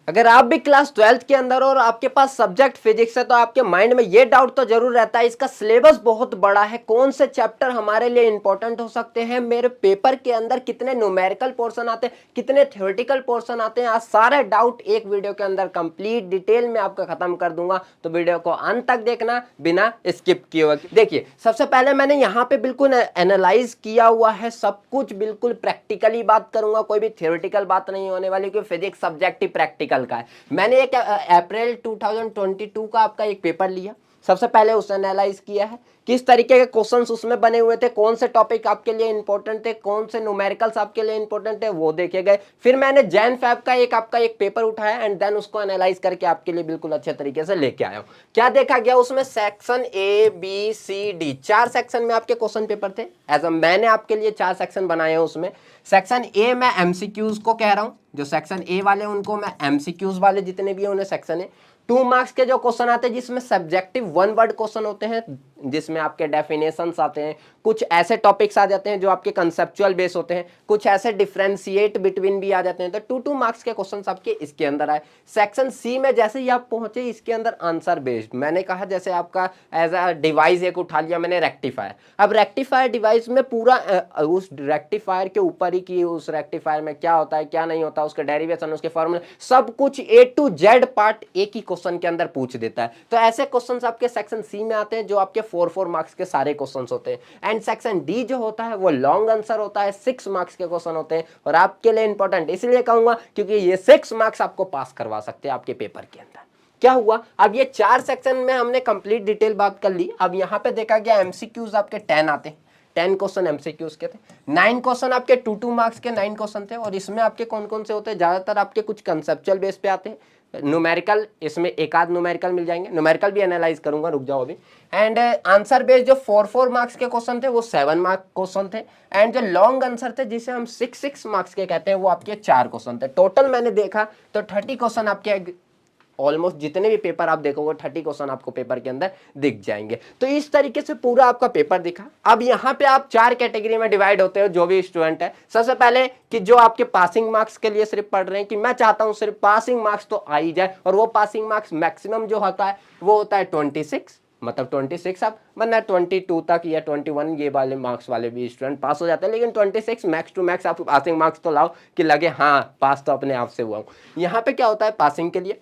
अगर आप भी क्लास 12th के अंदर और आपके पास सब्जेक्ट फिजिक्स है तो आपके माइंड में ये डाउट तो जरूर रहता है इसका सिलेबस बहुत बड़ा है, कौन से चैप्टर हमारे लिए इंपॉर्टेंट हो सकते हैं, मेरे पेपर के अंदर कितने न्यूमेरिकल पोर्शन आते हैं, कितने थ्योरेटिकल पोर्शन आते हैं। आज सारे डाउट एक वीडियो के अंदर कंप्लीट डिटेल में आपका खत्म कर दूंगा, तो वीडियो को अंत तक देखना बिना स्किप किए हुए। देखिए सबसे पहले मैंने यहाँ पे बिल्कुल एनालाइज किया हुआ है सब कुछ, बिल्कुल प्रैक्टिकली बात करूंगा, कोई भी थ्योरेटिकल बात नहीं होने वाली, क्योंकि फिजिक्स सब्जेक्ट ही प्रैक्टिकल का है। मैंने एक अप्रैल 2022 का आपका एक पेपर लिया, सबसे पहले उसे एनालाइज किया है, किस तरीके के क्वेश्चंस उसमें बने हुए थे, कौन से टॉपिक आपके लिए इंपॉर्टेंट थे, कौन से न्यूमेरिकल्स आपके लिए इंपॉर्टेंट है वो देखे गए। फिर मैंने जैन फैब का एक आपका एक पेपर उठाया एंड देन उसको एनालाइज करके आपके लिए बिल्कुल अच्छे तरीके से लेके आया हूं। क्या देखा गया उसमें, section A B C D 4 section में आपके क्वेश्चन पेपर थे। मैंने आपके लिए 4 सेक्शन बनाए हैं। उसमें सेक्शन ए मैं एमसीक्यूज को कह रहा हूं, जो सेक्शन ए वाले उनको मैं एमसीक्यूज वाले जितने भी है उन्हें सेक्शन है। 2 मार्क्स के जो क्वेश्चन आते हैं जिसमें सब्जेक्टिव 1 वर्ड क्वेश्चन होते हैं, जिसमें आपके डेफिनेशंस आते हैं, कुछ ऐसे टॉपिक्स आ जाते हैं जो आपके कंसेप्चुअल बेस होते हैं, कुछ ऐसे डिफरेंशिएट बिटवीन भी आ जाते हैं, तो 2 मार्क्स के क्वेश्चंस आपके इसके अंदर आए। सेक्शन सी में जैसे ही आप पहुंचे इसके अंदर आंसर बेस्ड, मैंने कहा जैसे आपका एज अ डिवाइस एक उठा लिया मैंने रेक्टिफायर। अब रेक्टिफायर डिवाइस में पूरा उस रेक्टिफायर के ऊपर ही कि उस रेक्टिफायर में क्या होता है क्या नहीं होता, उसके डेरिवेशन उसके फॉर्मूले सब कुछ A to Z पार्ट एक ही क्वेश्चन के अंदर पूछ देता है। तो ऐसे क्वेश्चंस आपके सेक्शन सी में आते हैं जो आपके 4 मार्क्स के सारे क्वेश्चंस होते हैं। एंड सेक्शन डी जो होता है वो लॉन्ग आंसर होता है, 6 मार्क्स के क्वेश्चन होते हैं और आपके लिए इंपॉर्टेंट इसलिए कहूंगा क्योंकि ये 6 मार्क्स आपको पास करवा सकते हैं आपके पेपर के अंदर। क्या हुआ, अब ये 4 सेक्शन में हमने कंप्लीट डिटेल बात कर ली। अब यहाँ पे देखा गया एमसीक्यूज आपके 10 आते हैं, 10 क्वेश्चन एमसीक्यूज के थे, 9 क्वेश्चन आपके 2 मार्क्स के 9 क्वेश्चन थे। और इसमें आपके कौन कौन से होते हैं, ज्यादातर आपके कुछ कंसेप्चुअल बेस पे आते हैं, न्यूमेरिकल इसमें एक आध न्यूमेरिकल मिल जाएंगे, न्यूमेरिकल भी एनालाइज करूंगा, रुक जाओ अभी। एंड आंसर बेस्ड जो 4 मार्क्स के क्वेश्चन थे वो 7 मार्क्स क्वेश्चन थे। एंड जो लॉन्ग आंसर थे जिसे हम 6 मार्क्स के कहते हैं वो आपके 4 क्वेश्चन थे। टोटल मैंने देखा तो 30 क्वेश्चन आपके ऑलमोस्ट जितने भी पेपर आप देखोगे 30 क्वेश्चन आपको पेपर के अंदर दिख जाएंगे। तो इस तरीके से पूरा आपका पेपर दिखा। अब यहाँ पे आप 4 कैटेगरी में डिवाइड होते हो जो भी स्टूडेंट है। सबसे पहले कि जो आपके पासिंग मार्क्स के लिए सिर्फ पढ़ रहे हैं कि मैं चाहता हूं सिर्फ पासिंग मार्क्स तो आ ही जाए, और वो पासिंग मार्क्स मैक्सिमम जो होता है वो होता है 26, मतलब 26 आप वरना 22 तक या 21 ये वाले मार्क्स वाले भी स्टूडेंट पास हो जाते हैं, लेकिन 26 मैक्स टू मैक्स आप पासिंग मार्क्स तो लाओ कि लगे हाँ पास तो अपने आप से हुआ हूं। यहाँ पे क्या होता है पासिंग के लिए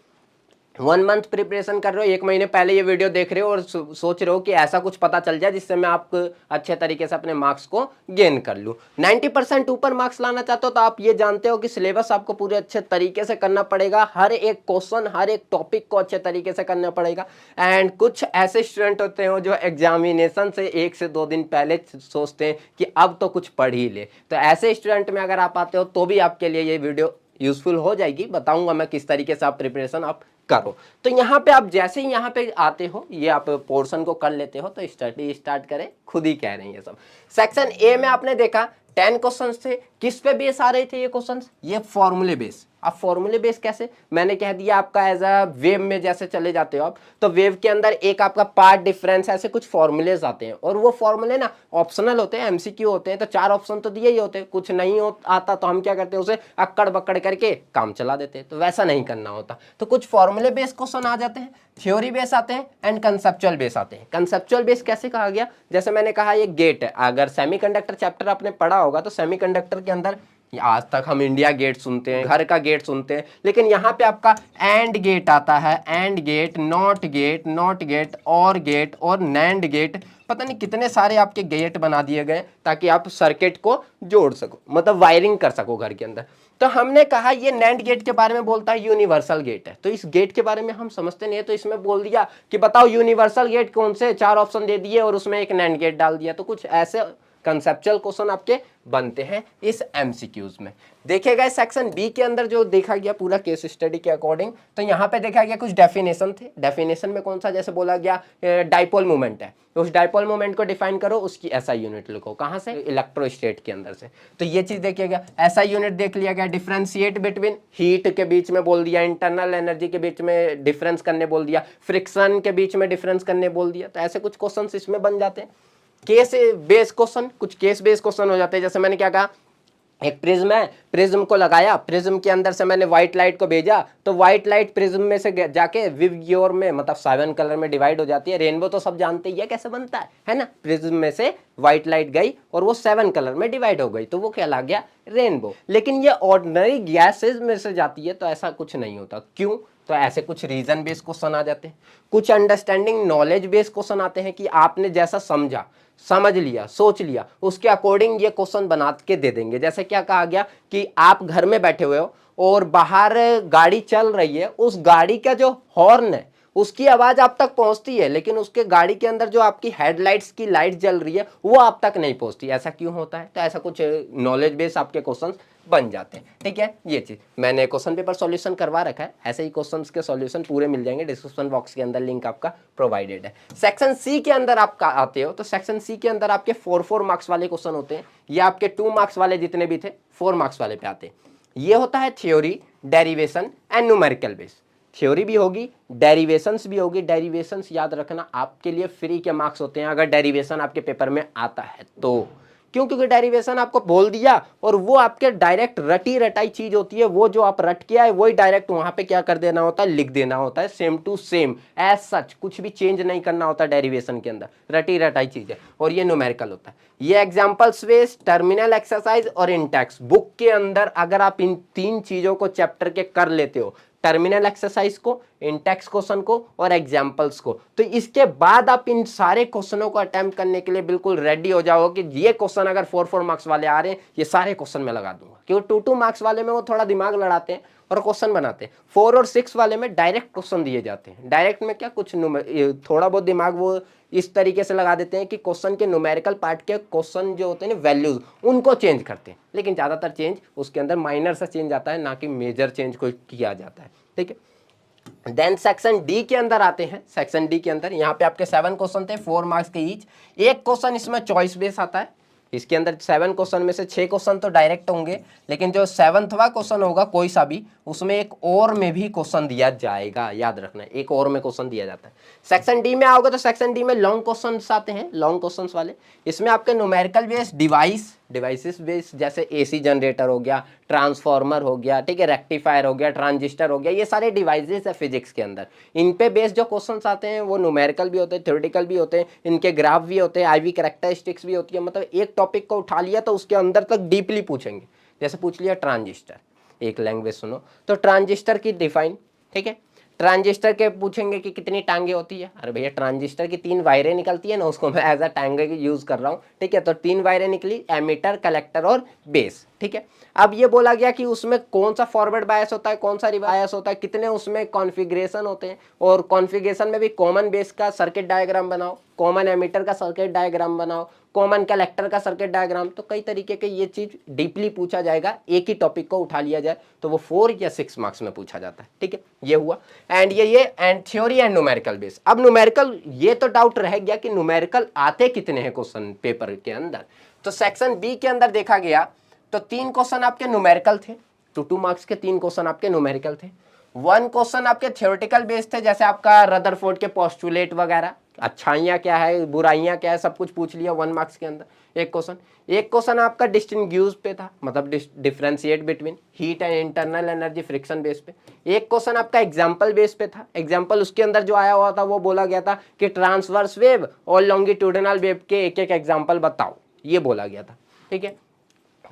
1 मंथ प्रिपरेशन कर रहे हो, 1 महीने पहले ये वीडियो देख रहे हो और सोच रहे हो कि ऐसा कुछ पता चल जाए जिससे मैं आपको अच्छे तरीके से अपने मार्क्स को गेन कर लूँ। 90% ऊपर मार्क्स लाना चाहते हो तो आप ये जानते हो कि सिलेबस आपको पूरे अच्छे तरीके से करना पड़ेगा, हर एक क्वेश्चन हर एक टॉपिक को अच्छे तरीके से करना पड़ेगा। एंड कुछ ऐसे स्टूडेंट होते हैं जो एग्जामिनेशन से 1 से 2 दिन पहले सोचते हैं कि अब तो कुछ पढ़ ही ले। तो ऐसे स्टूडेंट में अगर आप आते हो तो भी आपके लिए ये वीडियो यूजफुल हो जाएगी, बताऊंगा मैं किस तरीके से आप प्रिपरेशन आप करो। तो यहाँ पे आप जैसे ही यहाँ पे आते हो ये आप पोर्शन को कर लेते हो तो स्टडी स्टार्ट करें, खुद ही कह रहे हैं ये सब। सेक्शन ए में आपने देखा 10 क्वेश्चंस थे, किस पे बेस आ रहे थे ये क्वेश्चंस, ये फॉर्मूले बेस। अब फॉर्मूले बेस कैसे, मैंने कह दिया आपका एज अ वेव में जैसे चले जाते हो आप तो वेव के अंदर एक आपका पार्ट डिफरेंस ऐसे कुछ फॉर्मूलेज आते हैं और वो फॉर्मूले ना ऑप्शनल होते हैं, एमसीक्यू होते हैं, तो 4 ऑप्शन तो दिए ही होते हैं, कुछ नहीं आता तो हम क्या करते हैं उसे अक्कड़ बक्कड़ करके काम चला देते हैं, तो वैसा नहीं करना होता। तो कुछ फॉर्मूले बेस क्वेश्चन आ जाते हैं, थ्योरी बेस आते हैं एंड कंसेप्चुअल बेस आते हैं। कंसेप्चुअल बेस कैसे कहा गया, जैसे मैंने कहा ये गेट है, अगर सेमीकंडक्टर चैप्टर आपने पढ़ा होगा तो सेमीकंडक्टर के अंदर आज तक हम इंडिया गेट सुनते हैं, घर का गेट सुनते हैं, लेकिन यहाँ पे आपका एंड गेट आता है, AND gate, not gate, not gate, और नैंड गेट, पता नहीं कितने सारे आपके गेट बना दिए गए ताकि आप सर्किट को जोड़ सको, मतलब वायरिंग कर सको घर के अंदर। तो हमने कहा ये नैंड गेट के बारे में बोलता है, यूनिवर्सल गेट है, तो इस गेट के बारे में हम समझते नहीं है, तो इसमें बोल दिया कि बताओ यूनिवर्सल गेट कौन से, 4 ऑप्शन दे दिए और उसमें एक नैंड गेट डाल दिया। तो कुछ ऐसे कंसेप्चुअल क्वेश्चन आपके बनते हैं इस एमसीक्यूज में। देखे गए सेक्शन बी के अंदर जो देखा गया पूरा केस स्टडी के अकॉर्डिंग, तो यहाँ पे देखा गया कुछ डेफिनेशन थे। डेफिनेशन में कौन सा, जैसे बोला गया डाइपोल मोमेंट है तो उस डाइपोल मोमेंट को डिफाइन करो, उसकी एसआई यूनिट लिखो, कहाँ से, इलेक्ट्रोस्टेट के अंदर से। तो ये चीज देखिए गया, एसआई यूनिट देख लिया गया, डिफरेंशिएट बिटवीन हीट के बीच में बोल दिया, इंटरनल एनर्जी के बीच में डिफरेंस करने बोल दिया, फ्रिक्शन के बीच में डिफरेंस करने बोल दिया। तो ऐसे कुछ क्वेश्चन इसमें बन जाते हैं। केस बेस क्वेश्चन, कुछ केस बेस क्वेश्चन हो जाते हैं, जैसे मैंने क्या कहा एक प्रिज्म है, प्रिज्म को लगाया, प्रिज्म के अंदर से मैंने व्हाइट लाइट को भेजा, तो व्हाइट लाइट प्रिज्म में से जाके विवग्योर में मतलब 7 कलर में डिवाइड हो जाती है। रेनबो तो सब जानते ही है कैसे बनता है ना। प्रिज्म में से व्हाइट लाइट गई और वो 7 कलर में डिवाइड हो गई, तो वो कहला गया रेनबो। लेकिन ये ऑर्डिनरी गैसेज में से जाती है तो ऐसा कुछ नहीं होता। क्यों? तो ऐसे कुछ रीजन बेस्ड क्वेश्चन आ जाते हैं, कुछ अंडरस्टैंडिंग नॉलेज बेस्ड क्वेश्चन आते हैं कि आपने जैसा समझा, समझ लिया, सोच लिया, उसके अकॉर्डिंग ये क्वेश्चन बना के दे देंगे। जैसे क्या कहा गया कि आप घर में बैठे हुए हो और बाहर गाड़ी चल रही है, उस गाड़ी का जो हॉर्न है उसकी आवाज आप तक पहुंचती है, लेकिन उसके गाड़ी के अंदर जो आपकी हेडलाइट्स की लाइट जल रही है वो आप तक नहीं पहुंचती। ऐसा क्यों होता है? तो ऐसा कुछ नॉलेज बेस आपके क्वेश्चंस बन जाते हैं। ठीक है, ये चीज मैंने क्वेश्चन पेपर सॉल्यूशन करवा रखा है, ऐसे ही क्वेश्चंस के सॉल्यूशन पूरे मिल जाएंगे डिस्क्रिप्शन बॉक्स के अंदर, लिंक आपका प्रोवाइडेड है। सेक्शन सी के अंदर आप आते हो तो सेक्शन सी के अंदर आपके 4 मार्क्स वाले क्वेश्चन होते हैं, ये आपके 2 मार्क्स वाले जितने भी थे 4 मार्क्स वाले पे आते हैं। ये होता है theory, derivation and numerical base. Theory भी होगी, डेरिवेशंस भी होगी। डेरिवेशंस याद रखना आपके लिए फ्री के मार्क्स होते हैं अगर डेरिवेशन आपके पेपर में आता है तो। क्यों? क्योंकि डेरिवेशन आपको बोल दिया और वो आपके डायरेक्ट रटी रटाई चीज होती है, वो जो आप रट के आए वही डायरेक्ट वहां पे क्या कर देना होता है, लिख देना होता है, same to same as such, कुछ भी चेंज नहीं करना होता डेरिवेशन के अंदर, रटी रटाई चीज है। और ये न्यूमेरिकल होता है। ये एग्जाम्पल्स बेस, टर्मिनल एक्सरसाइज और इंटेक्स, बुक के अंदर अगर आप इन 3 चीजों को चैप्टर के कर लेते हो, टर्मिनल एक्सरसाइज को, इंटेक्स क्वेश्चन को और एग्जाम्पल्स को, तो इसके बाद आप इन सारे क्वेश्चनों को अटेम्प्ट करने के लिए बिल्कुल रेडी हो जाओ कि ये क्वेश्चन अगर 4 मार्क्स वाले आ रहे हैं ये सारे क्वेश्चन में लगा दूंगा। क्योंकि 2 मार्क्स वाले में वो थोड़ा दिमाग लड़ाते हैं और क्वेश्चन बनाते हैं। 4 और 6 वाले में डायरेक्ट क्वेश्चन दिए जाते हैं। डायरेक्ट में क्या कुछ थोड़ा बहुत दिमाग वो इस तरीके से लगा देते हैं कि क्वेश्चन के न्यूमेरिकल पार्ट के क्वेश्चन जो होते हैं ना वैल्यूज, उनको चेंज करते हैं, लेकिन ज्यादातर चेंज उसके अंदर माइनर सा चेंज आता है, ना कि मेजर चेंज कोई किया जाता है। ठीक है, देन सेक्शन डी के अंदर आते हैं। सेक्शन डी के अंदर यहाँ पे आपके 7 क्वेश्चन थे, 4 मार्क्स के ईच। एक क्वेश्चन इसमें चॉइस बेस आता है। इसके अंदर 7 क्वेश्चन में से 6 क्वेश्चन तो डायरेक्ट होंगे, लेकिन जो 7वां क्वेश्चन होगा कोई सा भी, उसमें एक और में भी क्वेश्चन दिया जाएगा। याद रखना, एक और में क्वेश्चन दिया जाता है। सेक्शन डी में आओगे तो सेक्शन डी में लॉन्ग क्वेश्चंस आते हैं, लॉन्ग क्वेश्चंस वाले। इसमें आपके न्यूमेरिकल बेस, डिवाइसेस बेस, जैसे एसी जनरेटर हो गया, ट्रांसफार्मर हो गया, ठीक है, रेक्टिफायर हो गया, ट्रांजिस्टर हो गया, ये सारे डिवाइसेस है फिजिक्स के अंदर। इन पे बेस्ड जो क्वेश्चंस आते हैं वो न्यूमेरिकल भी होते हैं, थ्योरेटिकल भी होते हैं, इनके ग्राफ भी होते हैं, आईवी कैरेक्टरिस्टिक्स भी होती है। मतलब एक टॉपिक को उठा लिया तो उसके अंदर तक डीपली पूछेंगे। जैसे पूछ लिया ट्रांजिस्टर, एक लैंग्वेज सुनो तो ट्रांजिस्टर की डिफाइन, ठीक है, ट्रांजिस्टर के पूछेंगे कि कितनी टांगे होती है। अरे भैया ट्रांजिस्टर की 3 वायरें निकलती है ना, उसको मैं एज अ टांगे यूज कर रहा हूँ। ठीक है, तो 3 वायरें निकली, एमीटर, कलेक्टर और बेस। ठीक है, अब ये बोला गया कि उसमें कौन सा फॉरवर्ड बायस होता है, कौन सा रिवर्स होता है, कितने उसमें कॉन्फ़िगरेशन होते हैं, और कॉन्फ़िगरेशन में भी कॉमन बेस का सर्किट डायग्राम बनाओ, कॉमन एमीटर का सर्किट डायग्राम बनाओ, कॉमन कलेक्टर का सर्किट डायग्राम। तो कई तरीके के ये चीज डीपली पूछा जाएगा, एक ही टॉपिक को उठा लिया जाए तो वो 4 या 6 मार्क्स में पूछा जाता है। ठीक है, ये हुआ। एंड ये and theory and numerical base. अब न्यूमेरिकल, ये तो डाउट रह गया कि न्यूमेरिकल आते कितने हैं क्वेश्चन पेपर के अंदर। तो सेक्शन बी के अंदर देखा गया तो 3 क्वेश्चन आपके न्यूमेरिकल थे, 2 मार्क्स के 3 क्वेश्चन आपके न्यूमेरिकल थे। 1 क्वेश्चन आपके थ्योरेटिकल बेस थे, जैसे आपका रदरफोर्ड के पोस्टुलेट वगैरह, अच्छाइयाँ क्या है, बुराइयाँ क्या है, सब कुछ पूछ लिया 1 मार्क्स के अंदर। एक क्वेश्चन आपका डिस्टिंग्यूज पे था, मतलब differentiate between heat and internal energy friction base पे। एक क्वेश्चन आपका एग्जाम्पल बेस पे था। एग्जाम्पल उसके अंदर जो आया हुआ था वो बोला गया था कि ट्रांसवर्स वेव और लॉन्गिट्यूडिनल वेव के एक एक एग्जाम्पल बताओ, ये बोला गया था। ठीक है,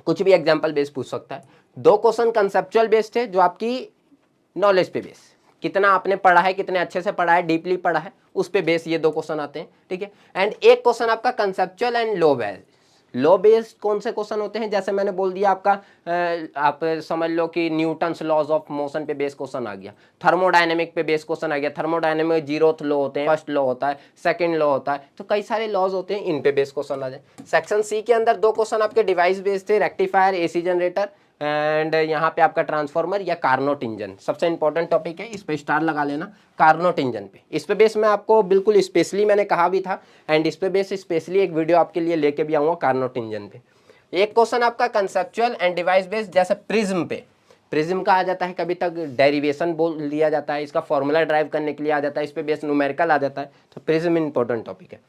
कुछ भी एग्जाम्पल बेस पूछ सकता है। 2 क्वेश्चन कंसेप्चुअल बेस थे, जो आपकी नॉलेज पे बेस, कितना आपने पढ़ा है, कितने अच्छे से पढ़ा है, डीपली पढ़ा है, उस पे बेस ये 2 क्वेश्चन आते हैं। ठीक है, एंड एक क्वेश्चन आपका conceptual and low base. Low based कौन से क्वेश्चन होते हैं, जैसे मैंने बोल दिया आपका, आप समझ लो कि न्यूटन्स लॉज ऑफ मोशन पे बेस क्वेश्चन आ गया, थर्मोडायनेमिक पे बेस क्वेश्चन आ गया। थर्मोडायनेमिक 0th लॉ होते हैं, फर्स्ट लॉ होता है, सेकंड लॉ होता है, तो कई सारे लॉज होते हैं, इन पे बेस क्वेश्चन आ जाए। सेक्शन सी के अंदर 2 क्वेश्चन आपके डिवाइस बेस्ड थे, रेक्टिफायर, एसी जनरेटर, एंड यहाँ पे आपका ट्रांसफार्मर या कार्नोट इंजन। सबसे इंपॉर्टेंट टॉपिक है, इस पे स्टार लगा लेना, कार्नोट इंजन पे। इस पे बेस मैं आपको बिल्कुल स्पेशली मैंने कहा भी था, एंड इस पे बेस स्पेशली एक वीडियो आपके लिए लेके भी आऊँगा कार्नोट इंजन पे। एक क्वेश्चन आपका कंसेप्चुअल एंड डिवाइस बेस्ड, जैसे प्रिज्म पे, प्रिज्म का आ जाता है, कभी तक डेरिवेशन बोल लिया जाता है, इसका फॉर्मूला ड्राइव करने के लिए आ जाता है, इस पे बेस न्यूमेरिकल आ जाता है, तो प्रिज्म इंपॉर्टेंट टॉपिक है।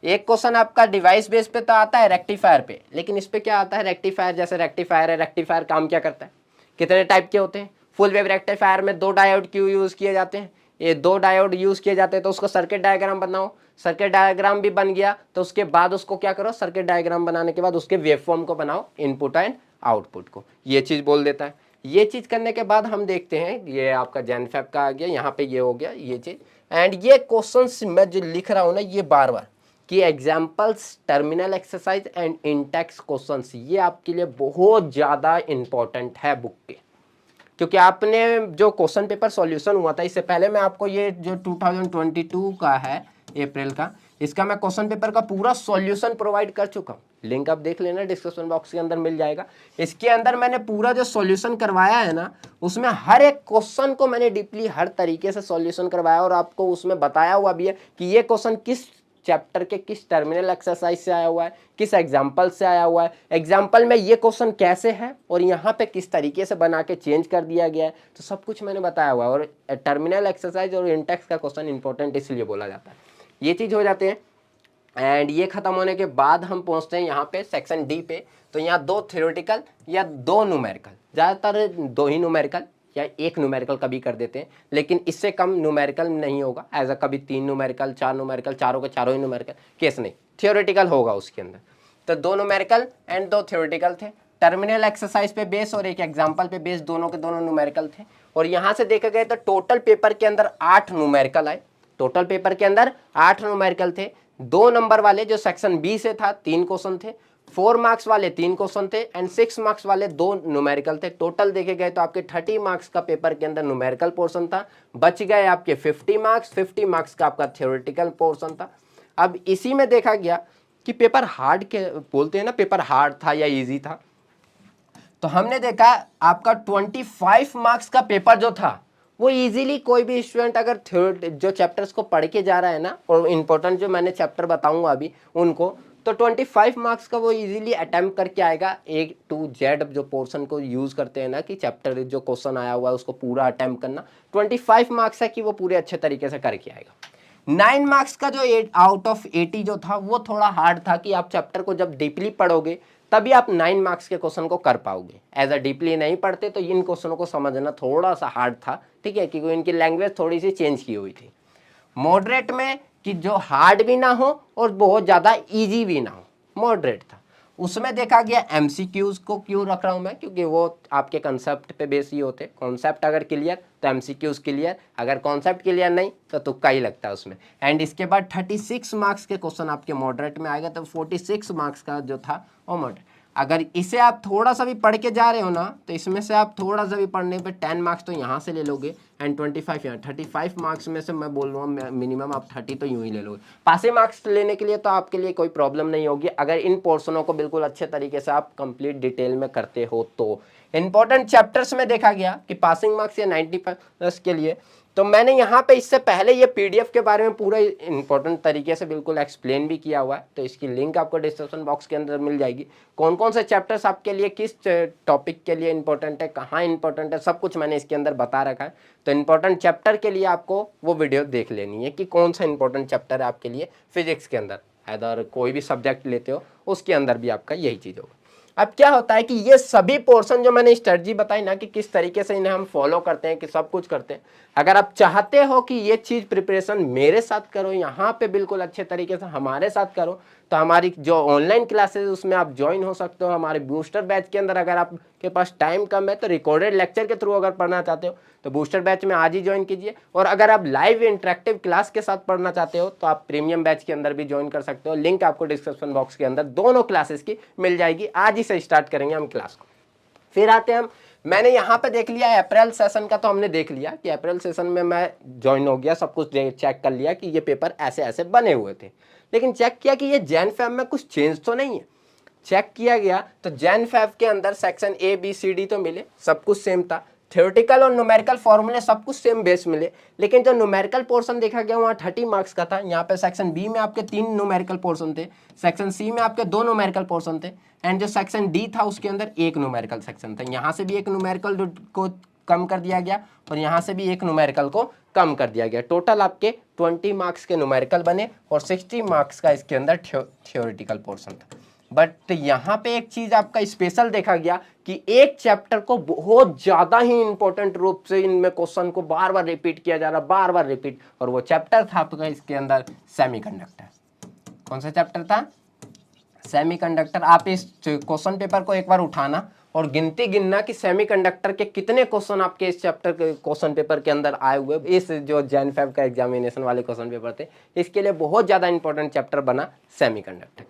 एक क्वेश्चन आपका डिवाइस बेस पे तो आता है रेक्टिफायर पे, लेकिन इस पे क्या आता है रेक्टिफायर, जैसे रेक्टिफायर है, रेक्टिफायर काम क्या करता है, कितने टाइप के होते हैं, फुल वेव रेक्टिफायर में 2 डायोड क्यों यूज किए जाते हैं, ये 2 डायोड यूज किए जाते हैं, तो उसको सर्किट डायग्राम बनाओ, सर्किट डायग्राम भी बन गया तो उसके बाद उसको क्या करो, सर्किट डायग्राम बनाने के बाद उसके वेवफॉर्म को बनाओ, इनपुट एंड आउटपुट को, ये चीज बोल देता है। ये चीज करने के बाद हम देखते हैं, ये आपका जेनफैब का आ गया, यहाँ पे ये हो गया ये चीज। एंड ये क्वेश्चंस मैं जो लिख रहा हूँ ना ये बार बार कि examples, terminal exercise and Intex questions, ये आपके लिए बहुत ज़्यादा इंपॉर्टेंट है बुक के, क्योंकि आपने जो क्वेश्चन पेपर सॉल्यूशन हुआ था इससे पहले मैं आपको ये जो 2022 का है अप्रैल का, इसका मैं क्वेश्चन पेपर का पूरा सॉल्यूशन प्रोवाइड कर चुका हूँ, लिंक आप देख लेना डिस्क्रिप्शन बॉक्स के अंदर मिल जाएगा। इसके अंदर मैंने पूरा जो सॉल्यूशन करवाया है ना, उसमें हर एक क्वेश्चन को मैंने डीपली हर तरीके से सॉल्यूशन करवाया और आपको उसमें बताया हुआ भी है कि ये क्वेश्चन किस चैप्टर के किस टर्मिनल एक्सरसाइज से आया हुआ है, किस एग्जाम्पल से आया हुआ है, एग्जाम्पल में ये क्वेश्चन कैसे है और यहाँ पे किस तरीके से बना के चेंज कर दिया गया है, तो सब कुछ मैंने बताया हुआ है। और टर्मिनल एक्सरसाइज और इंटेक्स का क्वेश्चन इंपॉर्टेंट इसलिए बोला जाता है। ये चीज़ हो जाते हैं एंड ये खत्म होने के बाद हम पहुँचते हैं यहाँ पे सेक्शन डी पे। तो यहाँ 2 थ्योरेटिकल या 2 न्यूमेरिकल, ज़्यादातर 2 ही न्यूमेरिकल या 1 न्यूमेरिकल कभी कर देते हैं, लेकिन इससे कम न्यूमेरिकल नहीं होगा, एज अ कभी 3 न्यूमेरिकल 4 न्यूमेरिकल, चारों के चारों ही न्यूमेरिकल केस नहीं, थियोरेटिकल होगा उसके अंदर। तो 2 न्यूमेरिकल एंड 2 थियोरेटिकल थे, टर्मिनल एक्सरसाइज पे बेस और एक एग्जाम्पल पे बेस, दोनों के दोनों न्यूमेरिकल थे। और यहाँ से देखा गया तो टोटल पेपर के अंदर 8 न्यूमेरिकल आए, टोटल पेपर के अंदर 8 न्यूमेरिकल थे। 2 नंबर वाले जो सेक्शन बी से था 3 क्वेश्चन थे, 4 मार्क्स वाले 3 क्वेश्चन थे एंड 6 मार्क्स वाले 2 न्यूमेरिकल थे। टोटल देखे गए तो आपके 30 मार्क्स का पेपर के अंदर न्यूमेरिकल पोर्शन था, बच गए आपके 50 मार्क्स, 50 मार्क्स का आपका थ्योरेटिकल पोर्शन था। अब इसी में देखा गया कि पेपर हार्ड के बोलते हैं ना, पेपर हार्ड था या इजी था, तो हमने देखा आपका 25 मार्क्स का पेपर जो था वो इजीली कोई भी स्टूडेंट अगर जो चैप्टर्स को पढ़ के जा रहा है ना, और इम्पोर्टेंट जो मैंने चैप्टर बताऊंगा अभी उनको, तो 25 मार्क्स का वो इजीली अटेम्प्ट करके आएगा। A to Z जो पोर्शन को यूज़ करते हैं ना कि चैप्टर जो क्वेश्चन आया हुआ है उसको पूरा अटेम्प्ट करना, 25 मार्क्स है कि वो पूरे अच्छे तरीके से करके आएगा। 9 मार्क्स का जो 8 आउट ऑफ 80 जो था वो थोड़ा हार्ड था कि आप चैप्टर को जब डीपली पढ़ोगे तभी आप 9 मार्क्स के क्वेश्चन को कर पाओगे, एज अ डीपली नहीं पढ़ते तो इन क्वेश्चनों को समझना थोड़ा सा हार्ड था, ठीक है, क्योंकि इनकी लैंग्वेज थोड़ी सी चेंज की हुई थी। मॉडरेट में कि जो हार्ड भी ना हो और बहुत ज़्यादा इजी भी ना हो, मॉडरेट था। उसमें देखा गया एमसीक्यूज को क्यों रख रहा हूँ मैं, क्योंकि वो आपके कंसेप्ट पे बेस ही होते, कॉन्सेप्ट अगर क्लियर तो एमसीक्यूज क्लियर, अगर कॉन्सेप्ट क्लियर नहीं तो तुक्का ही लगता है उसमें। एंड इसके बाद 36 मार्क्स के क्वेश्चन आपके मॉडरेट में आएगा, तो 46 मार्क्स का जो था वो मॉडरेट। अगर इसे आप थोड़ा सा भी पढ़ के जा रहे हो ना, तो इसमें से आप थोड़ा सा भी पढ़ने पे 10 मार्क्स तो यहाँ से ले लोगे एंड 25 यहाँ, 35 मार्क्स में से मैं बोल रहा हूँ मिनिमम आप 30 तो यूँ ही ले लोगे। पासिंग मार्क्स लेने के लिए तो आपके लिए कोई प्रॉब्लम नहीं होगी अगर इन पोर्शनों को बिल्कुल अच्छे तरीके से आप कंप्लीट डिटेल में करते हो तो। इंपॉर्टेंट चैप्टर्स में देखा गया कि पासिंग मार्क्स या 95 के लिए, तो मैंने यहाँ पे इससे पहले ये पीडीएफ के बारे में पूरा इंपॉर्टेंट तरीके से बिल्कुल एक्सप्लेन भी किया हुआ है, तो इसकी लिंक आपको डिस्क्रिप्शन बॉक्स के अंदर मिल जाएगी। कौन कौन से चैप्टर्स आपके लिए किस टॉपिक के लिए इंपॉर्टेंट है, कहाँ इंपॉर्टेंट है, सब कुछ मैंने इसके अंदर बता रखा है। तो इंपॉर्टेंट चैप्टर के लिए आपको वो वीडियो देख लेनी है कि कौन सा इंपॉर्टेंट चैप्टर है आपके लिए फिजिक्स के अंदर, अदर कोई भी सब्जेक्ट लेते हो उसके अंदर भी आपका यही चीज़ होगा। अब क्या होता है कि ये सभी पोर्शन जो मैंने स्ट्रेटजी बताई ना कि किस तरीके से इन्हें हम फॉलो करते हैं, कि सब कुछ करते हैं, अगर आप चाहते हो कि ये चीज़ प्रिपरेशन मेरे साथ करो, यहाँ पे बिल्कुल अच्छे तरीके से हमारे साथ करो, तो हमारी जो ऑनलाइन क्लासेस उसमें आप ज्वाइन हो सकते हो। हमारे बूस्टर बैच के अंदर अगर आपके पास टाइम कम है तो रिकॉर्डेड लेक्चर के थ्रू अगर पढ़ना चाहते हो तो बूस्टर बैच में आज ही ज्वाइन कीजिए, और अगर आप लाइव इंटरेक्टिव क्लास के साथ पढ़ना चाहते हो तो आप प्रीमियम बैच के अंदर भी ज्वाइन कर सकते हो। लिंक आपको डिस्क्रिप्शन बॉक्स के अंदर दोनों क्लासेस की मिल जाएगी। आज ही से स्टार्ट करेंगे हम क्लास को। फिर आते हैं हम, मैंने यहाँ पे देख लिया अप्रैल सेशन का, तो हमने देख लिया कि अप्रैल सेशन में मैं ज्वाइन हो गया, सब कुछ चेक कर लिया कि ये पेपर ऐसे ऐसे बने हुए थे, लेकिन चेक किया कि ये जैन फैब में कुछ चेंज तो नहीं है। चेक किया गया तो जैन फैब के अंदर section A B C D तो मिले, सब कुछ सेम था, थ्योरेटिकल और न्यूमेरिकल फॉर्मूले सब कुछ सेम बेस मिले, लेकिन जो न्यूमेरिकल पोर्शन देखा गया वहाँ 30 मार्क्स का था। यहाँ पे सेक्शन बी में आपके 3 न्यूमेरिकल पोर्शन थे, सेक्शन सी में आपके 2 न्यूमेरिकल पोर्शन थे, एंड जो सेक्शन डी था उसके अंदर 1 न्यूमेरिकल सेक्शन था। यहाँ से भी 1 न्यूमेरिकल को कम कर दिया गया और यहाँ से भी एक न्यूमेरिकल को कम कर दिया गया। टोटल आपके 20 मार्क्स के न्यूमेरिकल बने और 60 मार्क्स का इसके अंदर थ्योरेटिकल पोर्शन था। बट यहाँ पे एक चीज आपका स्पेशल देखा गया कि एक चैप्टर को बहुत ज्यादा ही इंपॉर्टेंट रूप से इनमें क्वेश्चन को बार बार रिपीट किया जा रहा, बार बार रिपीट, और वो चैप्टर था आपका इसके अंदर सेमीकंडक्टर। कौन सा चैप्टर था? सेमीकंडक्टर। आप इस क्वेश्चन पेपर को एक बार उठाना और गिनती गिनना कि सेमीकंडक्टर के कितने क्वेश्चन आपके इस चैप्टर के क्वेश्चन पेपर के अंदर आए हुए। इस जो जैन फैब का एग्जामिनेशन वाले क्वेश्चन पेपर थे, इसके लिए बहुत ज्यादा इंपॉर्टेंट चैप्टर बना सेमीकंडक्टर।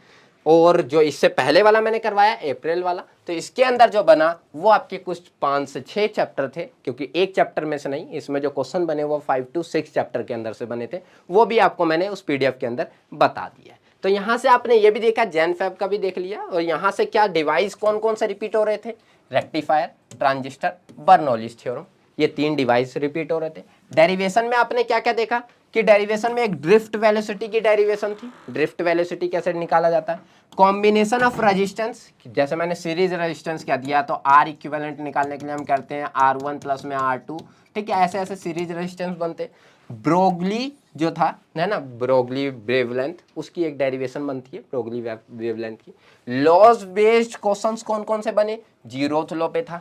और जो इससे पहले वाला मैंने करवाया अप्रैल वाला, तो इसके अंदर जो बना वो आपके कुछ 5 से 6 चैप्टर थे, क्योंकि एक चैप्टर में से नहीं, इसमें जो क्वेश्चन बने वो 5 to 6 चैप्टर के अंदर से बने थे। वो भी आपको मैंने उस पीडीएफ के अंदर बता दिया। तो यहाँ से आपने ये भी देखा, जैन फैब का भी देख लिया, और यहाँ से क्या डिवाइस कौन कौन से रिपीट हो रहे थे? रेक्टिफायर, ट्रांजिस्टर, बर्नौलीज थ्योरम, ये 3 डिवाइस रिपीट हो रहे थे। डेरिवेशन में आपने क्या क्या देखा कि डेरिवेशन में एक ड्रिफ्ट वेलोसिटी की डेरिवेशन थी। ड्रिफ्ट वेलोसिटी कैसे निकाला जाता है? कॉम्बिनेशन ऑफ रेजिस्टेंस, जैसे मैंने सीरीज रेजिस्टेंस क्या दिया, तो आर इक्विवेलेंट निकालने के लिए हम करते हैं R1 प्लस में R2, ठीक है, ऐसे ऐसे सीरीज रेजिस्टेंस बनते। ब्रोगली जो था, है ना, ब्रोगली वेवलेंथ, उसकी एक डेरिवेशन बनती है ब्रोगली वेवलेंथ की। लॉज बेस्ड क्वेश्चंस कौन कौन से बने? जीरोथ लॉ पे था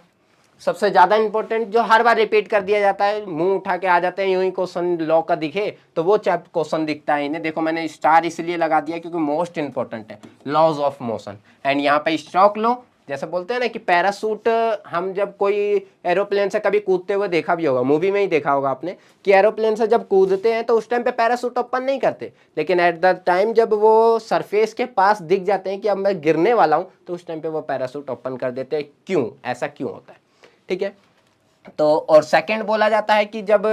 सबसे ज्यादा इंपॉर्टेंट, जो हर बार रिपीट कर दिया जाता है, मुंह उठा के आ जाते हैं यूं ही क्वेश्चन लॉ का दिखे तो वो चैप्टर क्वेश्चन दिखता है इन्हें। देखो मैंने स्टार इसलिए लगा दिया क्योंकि मोस्ट इंपॉर्टेंट है, लॉज ऑफ मोशन। एंड यहाँ पे स्टॉक लॉ, जैसे बोलते हैं ना कि पैरासूट, हम जब कोई एरोप्लेन से कभी कूदते हुए देखा भी होगा, मूवी में ही देखा होगा आपने कि एरोप्लेन से जब कूदते हैं तो उस टाइम पे पैरासूट ओपन नहीं करते, लेकिन एट द टाइम जब वो सरफेस के पास दिख जाते हैं कि अब मैं गिरने वाला हूँ, तो उस टाइम पे वो पैरासूट ओपन कर देते हैं। क्यों? ऐसा क्यों होता है? ठीक है, तो और सेकंड बोला जाता है कि जब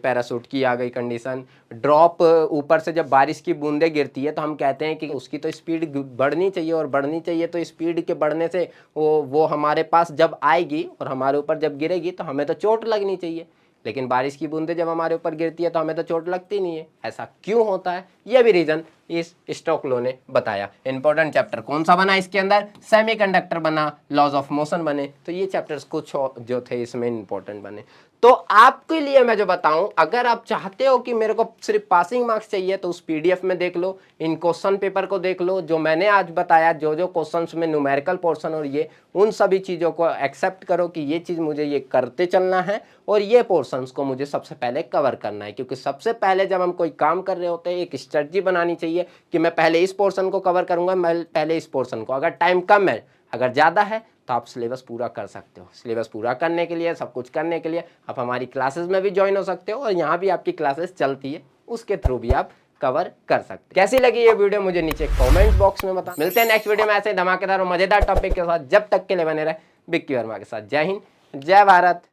पैरासूट की आ गई कंडीशन, ड्रॉप, ऊपर से जब बारिश की बूंदें गिरती है तो हम कहते हैं कि उसकी तो स्पीड बढ़नी चाहिए, और बढ़नी चाहिए तो स्पीड के बढ़ने से वो हमारे पास जब आएगी और हमारे ऊपर जब गिरेगी तो हमें तो चोट लगनी चाहिए, लेकिन बारिश की बूंदें जब हमारे ऊपर गिरती है तो हमें तो चोट लगती नहीं है। ऐसा क्यों होता है? ये भी रीजन इस स्टोक्स लॉ ने बताया। इंपॉर्टेंट चैप्टर कौन सा बना इसके अंदर? सेमीकंडक्टर बना, लॉज ऑफ मोशन बने। तो ये चैप्टर्स कुछ जो थे इसमें इंपॉर्टेंट बने। तो आपके लिए मैं जो बताऊं, अगर आप चाहते हो कि मेरे को सिर्फ पासिंग मार्क्स चाहिए तो उस पीडीएफ में देख लो, इन क्वेश्चन पेपर को देख लो, जो मैंने आज बताया, जो जो क्वेश्चंस में न्यूमेरिकल पोर्शन और ये, उन सभी चीज़ों को एक्सेप्ट करो कि ये चीज़ मुझे ये करते चलना है और ये पोर्शंस को मुझे सबसे पहले कवर करना है। क्योंकि सबसे पहले जब हम कोई काम कर रहे होते हैं, एक स्ट्रेटजी बनानी चाहिए कि मैं पहले इस पोर्शन को कवर करूंगा, मैं पहले इस पोर्शन को। अगर टाइम कम है, अगर ज़्यादा है, तो आप सिलेबस पूरा कर सकते हो। सिलेबस पूरा करने के लिए, सब कुछ करने के लिए आप हमारी क्लासेस में भी ज्वाइन हो सकते हो, और यहाँ भी आपकी क्लासेस चलती है, उसके थ्रू भी आप कवर कर सकते। कैसी लगी ये वीडियो मुझे नीचे कमेंट बॉक्स में बता। मिलते हैं नेक्स्ट वीडियो में ऐसे धमाकेदार और मजेदार टॉपिक के साथ। जब तक के लिए बने रहे बिक्की वर्मा के साथ। जय हिंद, जय भारत।